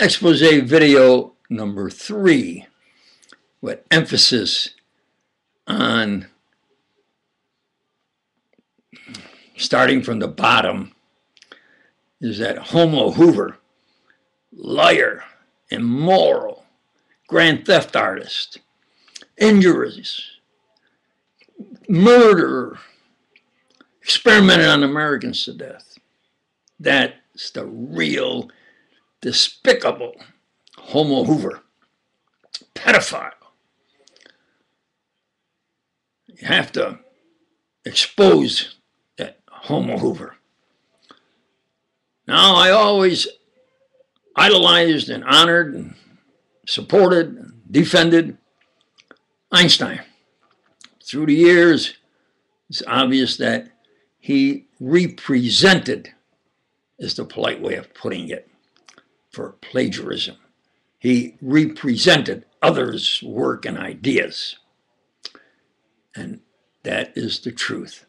expose video number 3 with emphasis on starting from the bottom is that Homo Hoover, liar, immoral, grand theft artist, injuries, murderer, experimented on Americans to death. That's the real despicable Homo Hoover, pedophile. You have to expose that Homo Hoover. Now, I always idolized and honored and supported and defended Einstein. Through the years, it's obvious that he represented, is the polite way of putting it, for plagiarism. He represented others' work and ideas. And that is the truth.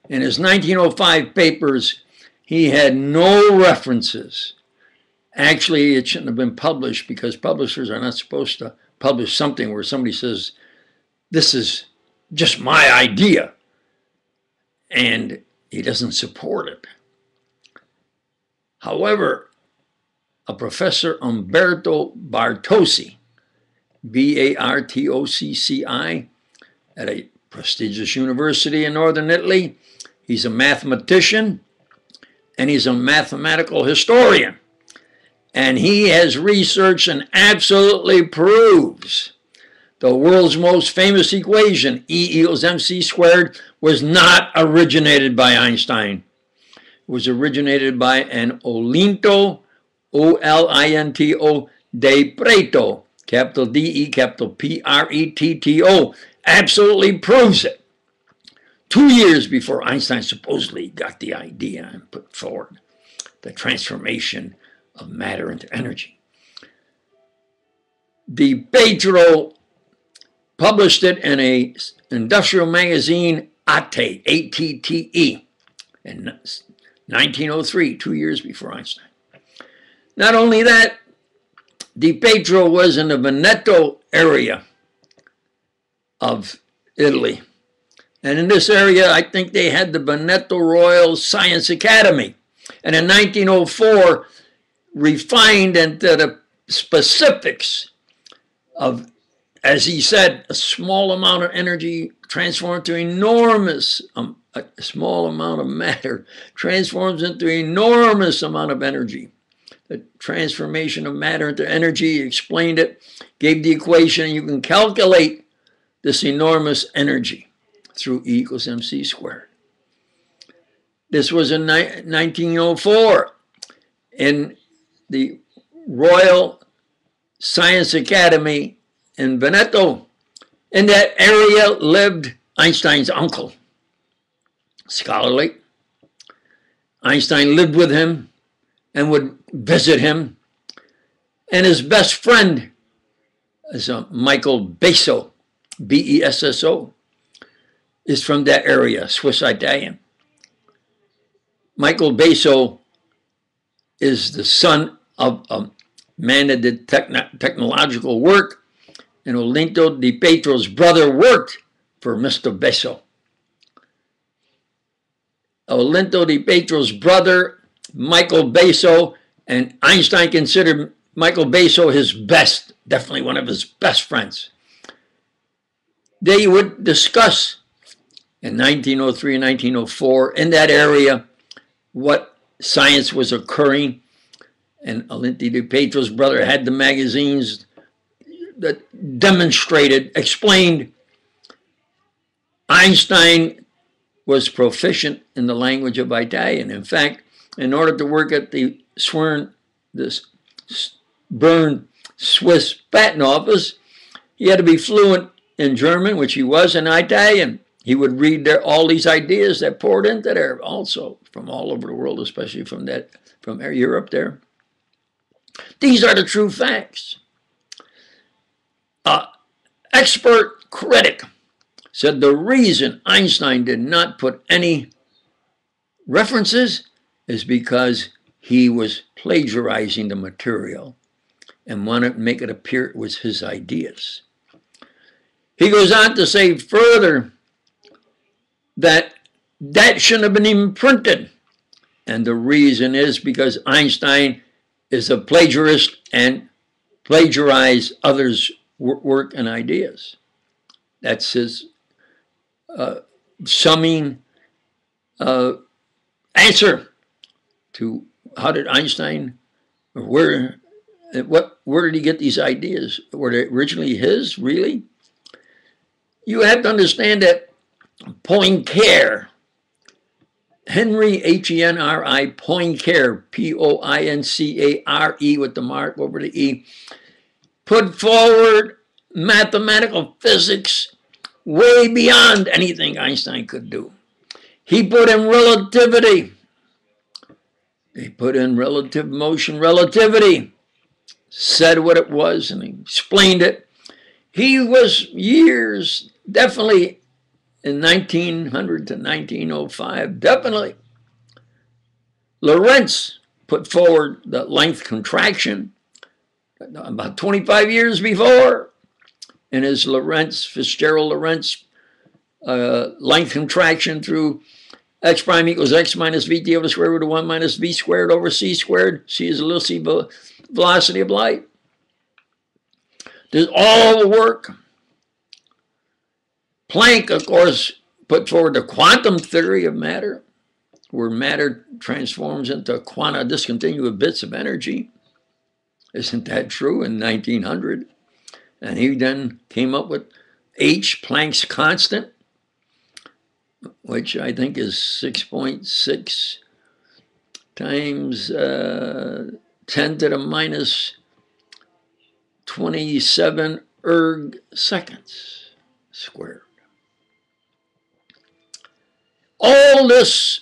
In his 1905 papers, he had no references. Actually, it shouldn't have been published because publishers are not supposed to publish something where somebody says, this is just my idea, and he doesn't support it. However, a Professor Umberto Bartocci, B-A-R-T-O-C-C-I, at a prestigious university in northern Italy, he's a mathematician and he's a mathematical historian. And he has researched and absolutely proves the world's most famous equation, E equals mc squared, was not originated by Einstein. It was originated by an Olinto, O-L-I-N-T-O, De Pretto, capital D-E, capital P-R-E-T-T-O, absolutely proves it. 2 years before Einstein supposedly got the idea and put forward the transformation of matter into energy. De Pretto published it in an industrial magazine, Ate, A-T-T-E, in 1903, 2 years before Einstein. Not only that, De Pretto was in the Veneto area of Italy. And in this area, I think they had the Veneto Royal Science Academy. And in 1904, refined into the specifics of, as he said, a small amount of energy transformed to enormous, a small amount of matter transforms into enormous amount of energy. The transformation of matter into energy, he explained it, gave the equation, and you can calculate this enormous energy through E equals mc squared. This was in 1904 in the Royal Science Academy in Veneto. In that area lived Einstein's uncle, scholarly. Einstein lived with him and would visit him. And his best friend is Michael Besso, B-E-S-S-O, is from that area, Swiss Italian. Michael Besso is the son of a man that did technological work, and Olinto De Pretto's brother worked for Mr. Besso. Olinto De Pretto's brother, Michael Besso, and Einstein considered Michael Besso his best, definitely one of his best friends. They would discuss in 1903 and 1904 in that area what science was occurring. And Olinto De Pretto's brother had the magazines that demonstrated, explained Einstein was proficient in the language of Italian. In fact, in order to work at the Bern Swiss patent office, he had to be fluent in German, which he was, and Italian. He would read all these ideas that poured into there also from all over the world, especially from Europe there. These are the true facts. Expert critic said the reason Einstein did not put any references is because he was plagiarizing the material and wanted to make it appear it was his ideas. He goes on to say further that that shouldn't have been even printed. And the reason is because Einstein is a plagiarist and plagiarized others' work and ideas. That's his summing answer to how did Einstein, or where did he get these ideas? Were they originally his, really? You have to understand that Poincare, Henry, Henri, Poincare, Poincare with the mark over the E, put forward mathematical physics way beyond anything Einstein could do. He put in relativity. He put in relative motion relativity, said what it was, and he explained it. He was years, definitely in 1900 to 1905, definitely. Lorentz put forward the length contraction about 25 years before in his Fitzgerald Lorentz length contraction through x prime equals x minus vt over the square root of 1 minus v squared over c squared. C is a little c velocity of light. There's all the work. Planck, of course, put forward the quantum theory of matter, where matter transforms into quanta discontinuous bits of energy. Isn't that true in 1900? And he then came up with H, Planck's constant, which I think is 6.6 times 10 to the minus 27 erg seconds squared. All this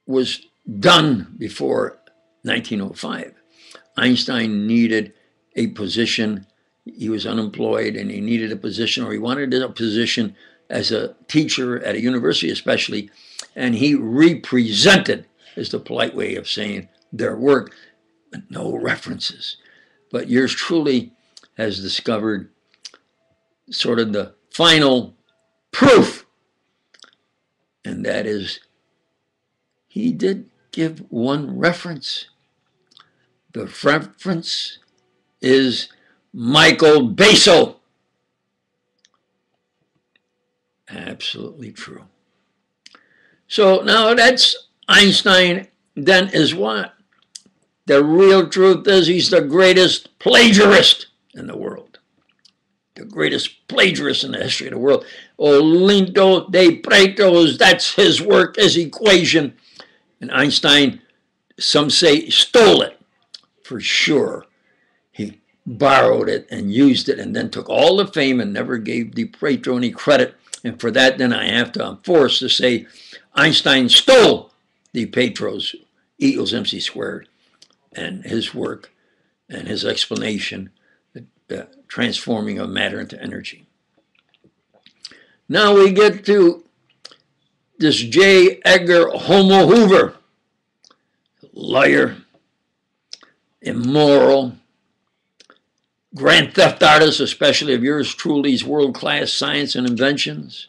was done before 1905. Einstein needed a position. He was unemployed and he needed a position, or he wanted a position as a teacher at a university especially, and he represented, is the polite way of saying, their work, but no references. But yours truly has discovered sort of the final proof, and that is he did give one reference. The reference is Michael Basel. Absolutely true. So now that's Einstein. Then is what? The real truth is he's the greatest plagiarist in the world. The greatest plagiarist in the history of the world. Olinto De Pretto, that's his work, his equation. And Einstein, some say, stole it. For sure. He borrowed it and used it and then took all the fame and never gave De Pretto any credit. And for that, then I'm forced to say Einstein stole De Pretto's E equals mc squared and his work and his explanation, the transforming of matter into energy. Now we get to this J. Edgar Homo Hoover, liar, immoral, grand theft artist, especially of yours truly's world-class science and inventions,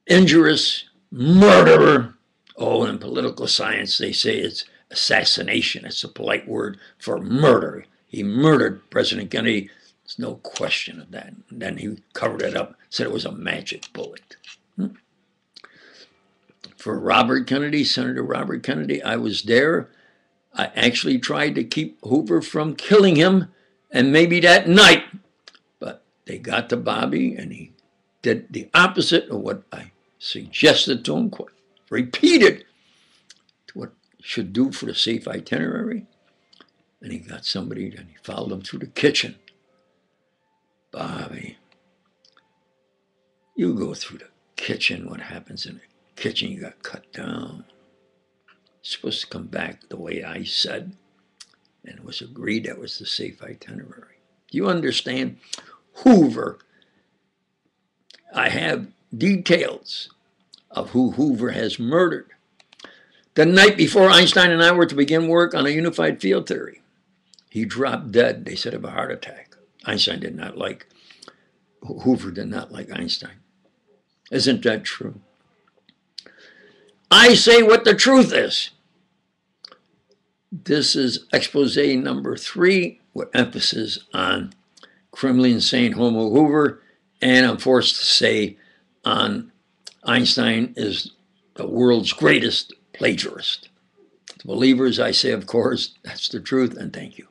injurious, murderer. Oh, in political science, they say it's assassination. It's a polite word for murder. He murdered President Kennedy. There's no question of that. And then he covered it up, said it was a magic bullet. For Robert Kennedy, Senator Robert Kennedy, I was there. I actually tried to keep Hoover from killing him, and maybe that night. But they got to Bobby, and he did the opposite of what I suggested to him, repeated to what he should do for the safe itinerary. And he got somebody, and he followed him through the kitchen. Bobby, you go through the kitchen. What happens in the kitchen? You got cut down. You're supposed to come back the way I said. And it was agreed that was the safe itinerary. Do you understand? Hoover. I have details of who Hoover has murdered. The night before Einstein and I were to begin work on a unified field theory, He dropped dead, they said, of a heart attack. Einstein did not like, Hoover did not like Einstein. Isn't that true? I say what the truth is. This is expose number 3 with emphasis on criminally insane Homo Hoover, and I'm forced to say on Einstein is the world's greatest plagiarist. To believers, I say, of course, that's the truth, and thank you.